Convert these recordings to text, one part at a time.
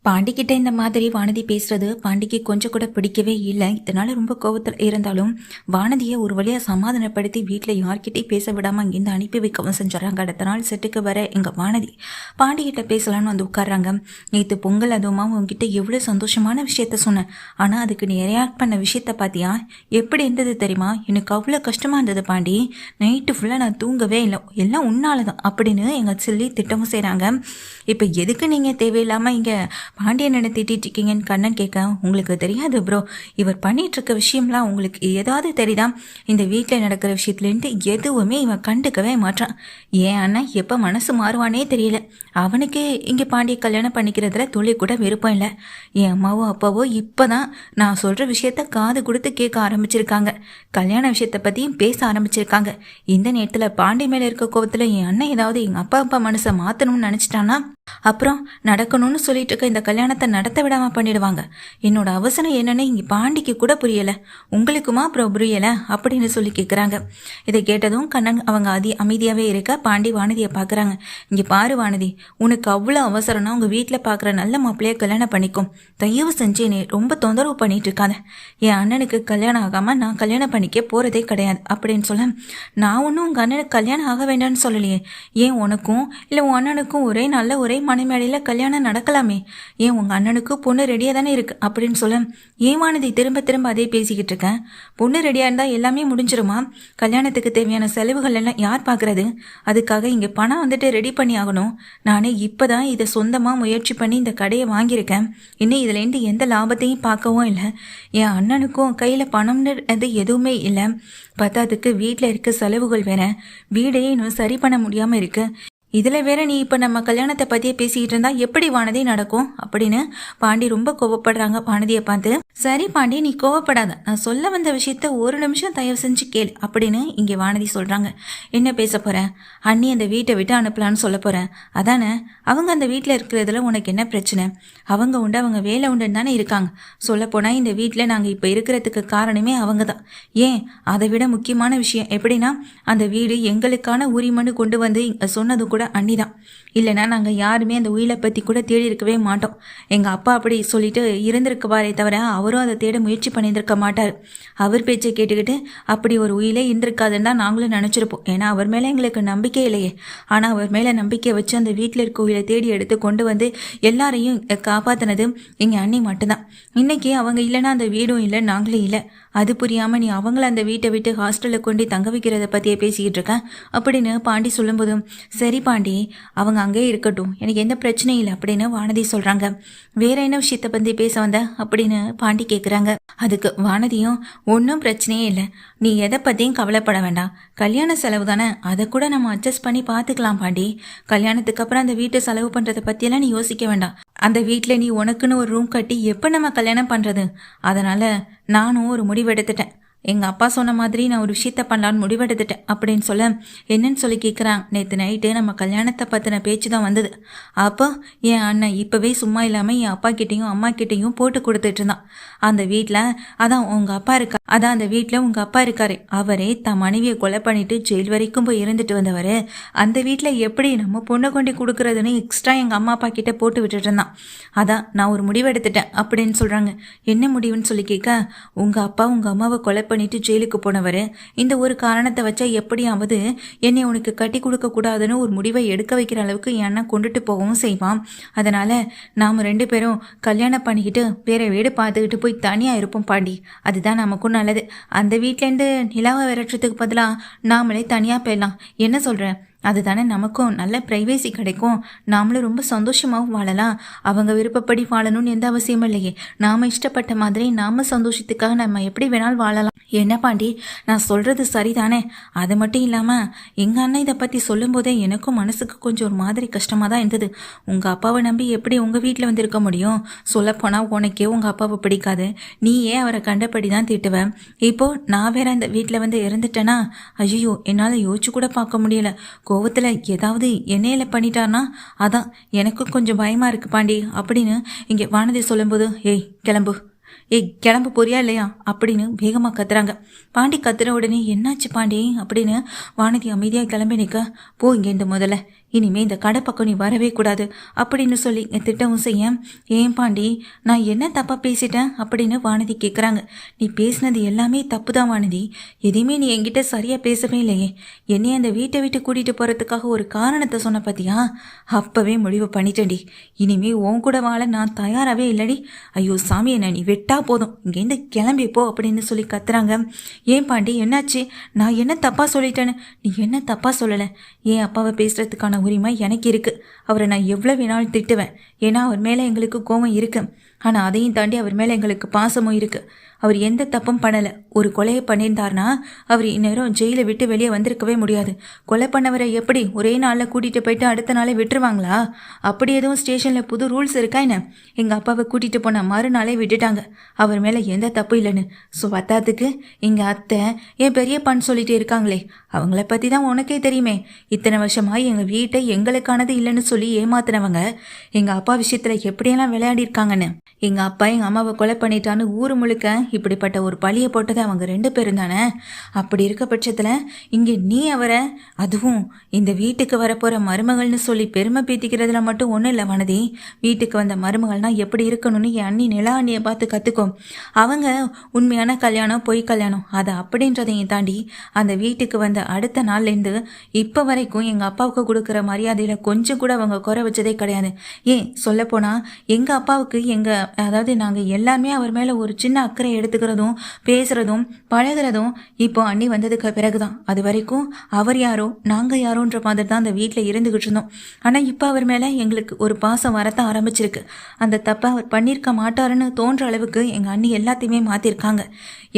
பாண்டிக்கிட்ட இந்த மாதிரி வானதி பேசுறது பாண்டிக்கு கொஞ்சம் கூட பிடிக்கவே இல்லை. இதனால ரொம்ப கோபத்தில் இருந்தாலும் வானதியை ஒரு வழியாக சமாதானப்படுத்தி வீட்டில் யார்கிட்டையும் பேச விடாமல் அங்கேருந்து அனுப்பி வைக்கவும் செஞ்சுறாங்க. அடுத்த நாள் செட்டுக்கு வர எங்கள் வானதி பாண்டிக்கிட்ட பேசலான்னு வந்து உட்கார்றாங்க. நேற்று பொங்கல் அதுவுமா உங்ககிட்ட எவ்வளோ சந்தோஷமான விஷயத்த சொன்னேன், ஆனால் அதுக்கு நீ ரியாக்ட் பண்ண விஷயத்த பார்த்தியா எப்படி இருந்தது தெரியுமா? எனக்கு அவ்வளோ கஷ்டமாக இருந்தது பாண்டி. நைட்டு ஃபுல்லாக நான் தூங்கவே இல்லை, எல்லாம் உன்னால தான் அப்படின்னு எங்கள் சொல்லி திட்டமும் செய்கிறாங்க. இப்போ எதுக்கு நீங்கள் தேவையில்லாமல் இங்கே பாண்டியன் என்ன திட்டிட்டு இருக்கீங்கன்னு கண்ணன் கேட்க, உங்களுக்கு தெரியாது ப்ரோ, இவர் பண்ணிட்டு இருக்க விஷயம்லாம் உங்களுக்கு ஏதாவது தெரியுதா? இந்த வீட்டில் நடக்கிற விஷயத்துலேருந்து எதுவுமே இவன் கண்டுக்கவே மாட்டான். ஏன் அண்ணன் எப்போ மனசு மாறுவானே தெரியல. அவனுக்கு இங்கே பாண்டிய கல்யாணம் பண்ணிக்கிறதுல துளி கூட விருப்பம் இல்லை. என் அம்மாவோ அப்பாவோ இப்போ தான் நான் சொல்கிற விஷயத்த காது கொடுத்து கேட்க ஆரம்பிச்சிருக்காங்க. கல்யாண விஷயத்தை பற்றியும் பேச ஆரம்பிச்சிருக்காங்க. இந்த நேரத்தில் பாண்டி மேலே இருக்க கோபத்தில் என் அண்ணன் ஏதாவது எங்கள் அப்பா மனசை மாற்றணும்னு நினச்சிட்டானா அப்புறம் நடக்கணும்னு சொல்லிட்டு இருக்க இந்த கல்யாணத்தை நடத்த விடாமல் பண்ணிடுவாங்க. என்னோட அவசரம் என்னன்னு இங்கே பாண்டிக்கு கூட புரியலை, உங்களுக்குமா அப்புறம் புரியலை அப்படின்னு சொல்லி கேட்குறாங்க. இதை கேட்டதும் கண்ணன் அவங்க அமைதியாகவே இருக்க பாண்டி வானதியை பார்க்குறாங்க. இங்கே பாரு வானதி, உனக்கு அவ்வளோ அவசரம்னா உங்கள் வீட்டில் பார்க்குற நல்ல மாப்பிள்ளையை கல்யாணம் பண்ணிக்கும். தயவு செஞ்சு என்னை ரொம்ப தொந்தரவு பண்ணிட்டு இருக்காங்க. என் அண்ணனுக்கு கல்யாணம் ஆகாமல் நான் கல்யாணம் பண்ணிக்க போகிறதே கிடையாது அப்படின்னு சொல்ல, நான் ஒன்றும் உங்கள் அண்ணனுக்கு கல்யாணம் ஆக வேண்டாம்னு சொல்லலையே. ஏன் உனக்கும் இல்லை உன் அண்ணனுக்கும் ஒரே மனைமேடையில் கல்யாணம் நடக்கலாமே. ஏன் உங்கள் அண்ணனுக்கு பொண்ணு ரெடியாக தானே இருக்கு அப்படின்னு சொல்ல, ஏன் வானதி திரும்ப திரும்ப அதே பேசிக்கிட்டு இருக்கேன்? பொண்ணு ரெடியாக இருந்தால் எல்லாமே முடிஞ்சிருமா? கல்யாணத்துக்கு தேவையான செலவுகள் எல்லாம் யார் பார்க்குறது? அதுக்காக இங்கே பணம் வந்துட்டு ரெடி பண்ணி ஆகணும். நானே இப்போ தான் இதை சொந்தமாக முயற்சி பண்ணி இந்த கடையை வாங்கியிருக்கேன். இன்னும் இதுலேருந்து எந்த லாபத்தையும் பார்க்கவும் இல்லை. என் அண்ணனுக்கும் கையில் பணம்னு எதுவுமே இல்லை. பத்தாதுக்கு வீட்டில் இருக்க செலவுகள் வேற, வீடையே இன்னும் சரி பண்ண முடியாமல் இருக்கு. இதில் வேற நீ இப்போ நம்ம கல்யாணத்தை பற்றியே பேசிக்கிட்டு இருந்தா எப்படி வானதி நடக்கும் அப்படின்னு பாண்டி ரொம்ப கோவப்படுறாங்க வானதியை பார்த்து. சரி பாண்டி, நீ கோவப்படாத, நான் சொல்ல வந்த விஷயத்த ஒரு நிமிஷம் தயவு செஞ்சு கேள் அப்படின்னு இங்கே வானதி சொல்கிறாங்க. என்ன பேச போகிறேன்? அண்ணி அந்த வீட்டை விட்டு அனுப்பலான்னு சொல்ல போகிறேன் அதானே? அவங்க அந்த வீட்டில் இருக்கிறதுல உனக்கு என்ன பிரச்சனை? அவங்க உண்டு, அவங்க வேலை உண்டுன்னு தானே இருக்காங்க. சொல்லப்போனால் இந்த வீட்டில் நாங்கள் இப்போ இருக்கிறதுக்கு காரணமே அவங்க தான். ஏன் அதை விட முக்கியமான விஷயம் எப்படின்னா, அந்த வீடு எங்களுக்கான உரிமைன்னு கொண்டு வந்து சொன்னது கூட அண்ணிதான். இல்லைன்னா நாங்கள் யாருமே அந்த உயிரை பற்றி கூட தேடி இருக்கவே மாட்டோம். எங்கள் அப்பா அப்படி சொல்லிட்டு இருந்திருக்குவாரே தவிர அவரும் அதை தேட முயற்சி பண்ணியிருந்திருக்க மாட்டார். அவர் பேச்சை கேட்டுக்கிட்டு அப்படி ஒரு உயிலே இருந்திருக்காதுன்னு தான் நாங்களும் நினச்சிருப்போம். ஏன்னா அவர் மேலே எங்களுக்கு நம்பிக்கை இல்லையே. ஆனால் அவர் மேலே நம்பிக்கை வச்சு அந்த வீட்டில் இருக்க உயிரை தேடி எடுத்து கொண்டு வந்து எல்லாரையும் காப்பாற்றினது எங்கள் அண்ணி மட்டும்தான். இன்னைக்கு அவங்க இல்லைன்னா அந்த வீடும் இல்லை, நாங்களும் இல்லை. அது புரியாமல் நீ அவங்கள அந்த வீட்டை விட்டு ஹாஸ்டலில் கொண்டு தங்க வைக்கிறத பற்றியே பேசிக்கிட்டு இருக்கேன் அப்படின்னு பாண்டி சொல்லும்போதும், சரி பாண்டி, அவங்க அங்கே இருக்கட்டும், எனக்கு எந்த பிரச்சனையும் இல்லை அப்படின்னு வானதி சொல்கிறாங்க. வேற என்ன விஷயத்தை பற்றி பேச வந்த அப்படின்னு பாண்டி கேட்குறாங்க. அதுக்கு வானதியும், ஒன்றும் பிரச்சனையே இல்லை, நீ எதை பற்றியும் கவலைப்பட வேண்டாம். கல்யாண செலவு தானே, அதை கூட நம்ம அட்ஜஸ்ட் பண்ணி பார்த்துக்கலாம் பாண்டி. கல்யாணத்துக்கு அப்புறம் அந்த வீட்டை செலவு பண்ணுறதை பற்றியெல்லாம் நீ யோசிக்க வேண்டாம். அந்த வீட்டில் நீ உனக்குன்னு ஒரு ரூம் கட்டி எப்போ நம்ம கல்யாணம் பண்ணுறது? அதனால் நானும் ஒரு முடிவு எடுத்துட்டேன். எங்கள் அப்பா சொன்ன மாதிரி நான் ஒரு விஷயத்த பண்ணலான்னு முடிவெடுத்துட்டேன் அப்படின்னு சொல்ல, என்னன்னு சொல்லி கேட்குறாங்க. நேற்று நைட்டு நம்ம கல்யாணத்தை பற்றின பேச்சு தான் வந்தது. அப்போ என் அண்ணன் இப்போவே சும்மா இல்லாமல் என் அப்பா கிட்டேயும் அம்மா கிட்டேயும் போட்டு கொடுத்துட்டு இருந்தான். அந்த வீட்டில் அந்த வீட்டில் உங்கள் அப்பா இருக்காரு, அவரே தன் மனைவியை கொலை பண்ணிட்டு ஜெயில் வரைக்கும் போய் இருந்துட்டு வந்தவர். அந்த வீட்டில் எப்படி நம்ம பொண்ணை கொண்டு கொடுக்குறதுன்னு எக்ஸ்ட்ரா எங்கள் அம்மா அப்பா கிட்டே போட்டு விட்டுட்டு இருந்தான். அதான் நான் ஒரு முடிவெடுத்துட்டேன் அப்படின்னு சொல்கிறாங்க. என்ன முடிவுன்னு சொல்லி கேட்க, உங்கள் அப்பா உங்கள் அம்மாவை கொலை பண்ணிட்டு ஜெயிலுக்கு போனவர் இந்த ஒரு காரணத்தை வச்சா எப்படியாவது என்னை உனக்கு கட்டி கொடுக்க கூடாதுன்னு ஒரு முடிவை எடுக்க வைக்கிற அளவுக்கு என் அண்ணன் கொண்டுட்டு போகவும் செய்வான். அதனால நாம் 2 பேரும் கல்யாணம் பண்ணிக்கிட்டு வேற வீடு பார்த்துக்கிட்டு போய் தனியாக இருப்போம் பாண்டி, அதுதான் நமக்கும் நல்லது. அந்த வீட்டிலேருந்து நிலாவை விரட்டுறதுக்கு பதிலாக நாமளே தனியாக போயிடலாம். என்ன சொல்கிறேன்? அதுதானே நமக்கும் நல்ல ப்ரைவேசி கிடைக்கும், நாமளும் ரொம்ப சந்தோஷமாகவும் வாழலாம். அவங்க விருப்பப்படி வாழணும்னு எந்த அவசியமும் இல்லையே. நாம் இஷ்டப்பட்ட மாதிரி நாம் சந்தோஷத்துக்காக நம்ம எப்படி வேணாலும் வாழலாம். என்ன பாண்டி, நான் சொல்கிறது சரிதானே? அது மட்டும் இல்லாமல் எங்கள் அண்ணன் இதை பற்றி சொல்லும்போதே எனக்கும் மனசுக்கு கொஞ்சம் ஒரு மாதிரி கஷ்டமாக தான் இருந்தது. உங்கள் அப்பாவை நம்பி எப்படி உங்கள் வீட்டில் வந்து இருக்க முடியும்? சொல்லப்போனால் உனக்கே உங்கள் அப்பாவை பிடிக்காது, நீயே அவரை கண்டபடி தான் திட்டுவேன். இப்போது நான் வேற இந்த வீட்டில் வந்து இறந்துட்டேன்னா ஐயோ, என்னால் யோசிச்சு கூட பார்க்க முடியல. கோவத்தில் ஏதாவது என்னையில பண்ணிட்டார்னா அதான் எனக்கு கொஞ்சம் பயமாக இருக்குது பாண்டி அப்படின்னு இங்கே வானதி சொல்லும்போது, கிளம்பு போறியா இல்லையா அப்படின்னு வேகமாக கத்துறாங்க. பாண்டி கத்துற உடனே என்னாச்சு பாண்டி அப்படின்னு வானதி அமைதியாக கிளம்பி நிற்க, போ இங்கேருந்து முதல்ல, இனிமே இந்த கடை பக்கம் நீ வரவே கூடாது அப்படின்னு சொல்லி திட்டவும் செய்ய, ஏன் பாண்டி நான் என்ன தப்பா பேசிட்டேன் அப்படின்னு வானதி கேட்குறாங்க. நீ பேசினது எல்லாமே தப்பு தான் வானதி, எதையுமே நீ என்கிட்ட சரியா பேசவே இல்லையே. என்னைய அந்த வீட்டை விட்டு கூட்டிட்டு போறதுக்காக ஒரு காரணத்தை சொன்ன பார்த்தியா, அப்பவே முடிவு பண்ணிட்டேன்டி. இனிமே உன் கூட வாழ நான் தயாராகவே இல்லடி. ஐயோ சாமி, என்ன நீ வெட்டா போதும், இங்கேருந்து கிளம்பி போ அப்படின்னு சொல்லி கத்துறாங்க. ஏன் பாண்டி என்னாச்சு, நான் என்ன தப்பா சொல்லிட்டேன்னு? நீ என்ன தப்பா சொல்லலை. என் அப்பாவை பேசுறதுக்கான உரிமை எனக்கு இருக்கு. அவரை நான் எவ்வளோ வேணாலும் திட்டுவேன், ஏன்னா அவர் மேலே எங்களுக்கு கோபம் இருக்கு. ஆனால் அதையும் தாண்டி அவர் மேலே எங்களுக்கு பாசமும் இருக்கு. அவர் எந்த தப்பும் பண்ணலை. ஒரு கொலையை பண்ணியிருந்தார்னா அவர் இந்நேரம் ஜெயிலை விட்டு வெளியே வந்திருக்கவே முடியாது. கொலை பண்ணவரை எப்படி ஒரே நாளில் கூட்டிகிட்டு போயிட்டு அடுத்த நாளே விட்டுருவாங்களா? அப்படி எதுவும் ஸ்டேஷனில் புது ரூல்ஸ் இருக்கா என்ன? எங்கள் அப்பாவை கூட்டிகிட்டு போன மறுநாளே விட்டுட்டாங்க. அவர் மேலே எந்த தப்பு இல்லைன்னு. ஸோ பத்தாத்துக்கு எங்கள் அத்தை என் பெரியப்பான்னு சொல்லிட்டு இருக்காங்களே, அவங்கள பற்றி தான் உனக்கே தெரியுமே. இத்தனை வருஷமாக எங்கள் வீட்டை எங்களுக்கானது இல்லைன்னு சொல்லி ஏமாத்தினவங்க எங்கள் அப்பா விஷயத்தில் எப்படியெல்லாம் விளையாடிருக்காங்கன்னு. எங்கள் அப்பா எங்கள் அம்மாவை கொலை பண்ணிட்டான்னு ஊர் முழுக்க இப்படிப்பட்ட ஒரு பழியை போட்டது அவங்க 2 பேரும் தானே. அப்படி இருக்க பட்சத்தில் இங்கே நீ அவரை, அதுவும் இந்த வீட்டுக்கு வரப்போகிற மருமகள்னு சொல்லி பெருமை பீத்திக்கிறதுல மட்டும் ஒன்றும் இல்லை வானதி. வீட்டுக்கு வந்த மருமகள்னா எப்படி இருக்கணும்னு என் அண்ணி நிலா அண்ணியை பார்த்து கற்றுக்கோ. அவங்க உண்மையான கல்யாணம் பொய் கல்யாணம் அதை அப்படின்றதையும் தாண்டி அந்த வீட்டுக்கு வந்த அடுத்த நாள்லேருந்து இப்போ வரைக்கும் எங்கள் அப்பாவுக்கு கொடுக்குற மரியாதையில் கொஞ்சம் கூட அவங்க குறை வச்சதே கிடையாது. ஏன் சொல்லப்போனால் எங்கள் அப்பாவுக்கு அதாவது நாங்கள் எல்லாருமே அவர் மேலே ஒரு சின்ன அக்கறை எடுத்துக்கிறதும் பேசுகிறதும் பழகிறதும் இப்போ அண்ணி வந்ததுக்கு பிறகு தான். அது வரைக்கும் அவர் யாரோ நாங்கள் யாரோன்ற மாதிரி தான் அந்த வீட்டில் இருந்துக்கிட்டு இருந்தோம். ஆனால் இப்போ அவர் மேலே எங்களுக்கு ஒரு பாசம் வரத்தான் ஆரம்பிச்சிருக்கு. அந்த தப்பை அவர் பண்ணியிருக்க மாட்டாருன்னு தோன்ற அளவுக்கு எங்கள் அண்ணி எல்லாத்தையுமே மாற்றிருக்காங்க.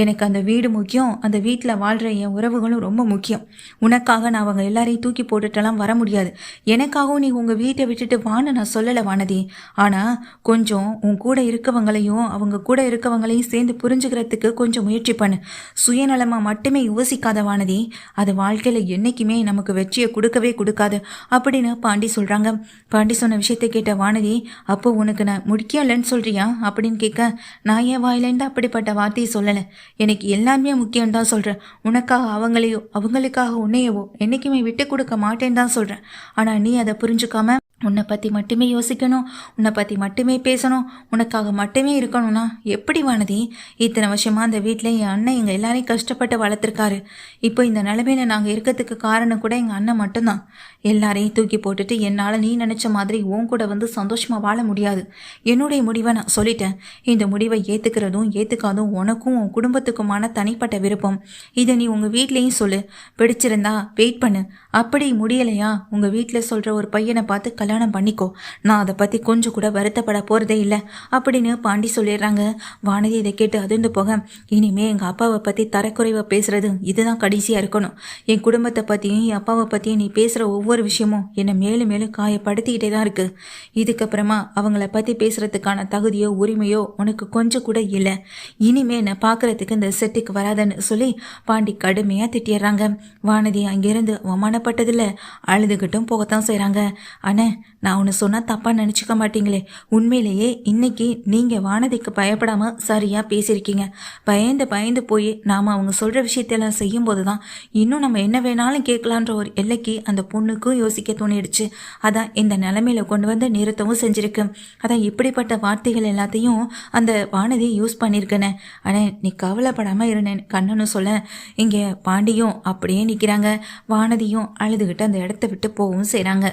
எனக்கு அந்த வீடு முக்கியம், அந்த வீட்டில் வாழ்கிற என் உறவுகளும் ரொம்ப முக்கியம். உனக்காக நான் அவங்க எல்லாரையும் தூக்கி போட்டுட்டெல்லாம் வர முடியாது. எனக்காகவும் நீ உங்கள் வீட்டை விட்டுட்டு வான்னு நான் சொல்லலை வானதி. ஆனால் கொஞ்சம் உன் கூட இருக்கவங்களையும் அவங்க கூட இருக்கவங்களையும் சேர்ந்து புரிஞ்சுக்கிறதுக்கு கொஞ்சம் முயற்சி பண்ணு. சுயநலமாக மட்டுமே யோசிக்காத வானதி, அது வாழ்க்கையில் என்றைக்குமே நமக்கு வெற்றியை கொடுக்கவே கொடுக்காது அப்படின்னு பாண்டி சொல்கிறாங்க. பாண்டி சொன்ன விஷயத்தை கேட்ட வானதி, அப்போ உனக்கு நான் முக்கியம் இல்லைன்னு சொல்கிறியா அப்படின்னு கேட்க, நான் என் வாயிலேருந்து அப்படிப்பட்ட வார்த்தையை சொல்லலை. எனக்கு எல்லாமே முக்கியம் தான் சொல்கிறேன். உனக்காக அவங்களையோ அவங்களுக்காக உன்னையவோ என்றைக்குமே விட்டு கொடுக்க மாட்டேன்னு தான் சொல்கிறேன். ஆனால் நீ அதை புரிஞ்சுக்காம உன்னை பற்றி மட்டுமே யோசிக்கணும், உன்னை பற்றி மட்டுமே பேசணும், உனக்காக மட்டுமே இருக்கணும்னா எப்படி வானதி? இத்தனை வருஷமாக அந்த வீட்டில் என் அண்ணன் எங்கள் எல்லாரையும் கஷ்டப்பட்டு வளர்த்துருக்காரு. இப்போ இந்த நிலைமையில நாங்கள் இருக்கிறதுக்கு காரணம் கூட எங்கள் அண்ணன் மட்டும்தான். எல்லாரையும் தூக்கி போட்டுட்டு என்னால் நீ நினச்ச மாதிரி உன் கூட வந்து சந்தோஷமாக வாழ முடியாது. என்னுடைய முடிவை நான் சொல்லிட்டேன். இந்த முடிவை ஏற்றுக்கிறதும் ஏற்றுக்காதும் உனக்கும் உன் குடும்பத்துக்குமான தனிப்பட்ட விருப்பம். இதை நீ உங்கள் வீட்லேயும் சொல்லு. பிடிச்சிருந்தா வெயிட் பண்ணு, அப்படி முடியலையா உங்கள் வீட்டில் சொல்கிற ஒரு பையனை பார்த்து கல்யாணம் பண்ணிக்கோ. நான் அதை பற்றி கொஞ்சம் கூட வருத்தப்பட போகிறதே இல்லை அப்படின்னு பாண்டி சொல்லிடுறாங்க. வானதி இதை கேட்டு அதிர்ந்து போக, இனிமே எங்கள் அப்பாவை பற்றி தரக்குறைவாக பேசுகிறது இதுதான் கடைசியாக இருக்கணும். என் குடும்பத்தை பற்றியும் என் அப்பாவை பற்றியும் நீ பேசுகிற ஒவ்வொரு விஷயமும் என்னை மேலும் மேலும் காயப்படுத்திக்கிட்டே தான் இருக்குது. இதுக்கப்புறமா அவங்கள பற்றி பேசுகிறதுக்கான தகுதியோ உரிமையோ உனக்கு கொஞ்சம் கூட இல்லை. இனிமே என்னை பார்க்குறதுக்கு இந்த செட்டுக்கு வராதன்னு சொல்லி பாண்டி கடுமையாக திட்டிடுறாங்க. வானதி அங்கேருந்து அவமானப்பட்டதில்லை, அழுதுகிட்டும் போகத்தான் செய்கிறாங்க. அண்ணே, நான் ஒன்று சொன்னால் தப்பாக நினச்சிக்க மாட்டீங்களே. உண்மையிலேயே இன்னைக்கு நீங்கள் வானதிக்கு பயப்படாமல் சரியாக பேசியிருக்கீங்க. பயந்து போய் நாம் அவங்க சொல்கிற விஷயத்தெல்லாம் செய்யும்போது தான் இன்னும் நம்ம என்ன வேணாலும் கேட்கலான்ற ஒரு எல்லைக்கு அந்த பொண்ணுக்கும் யோசிக்க தோணிடுச்சு. அதான் இந்த நிலைமையில கொண்டு வந்து நிறுத்தவும் செஞ்சுருக்கு. அதான் இப்படிப்பட்ட வார்த்தைகள் எல்லாத்தையும் அந்த வானதியை யூஸ் பண்ணியிருக்கேனே. ஆனால் நீ கவலைப்படாமல் இருந்தேன் கண்ணனு சொல்ல, இங்கே பாண்டியும் அப்படியே நிற்கிறாங்க. வானதியும் அழுதுகிட்டு அந்த இடத்த விட்டு போகவும் செய்கிறாங்க.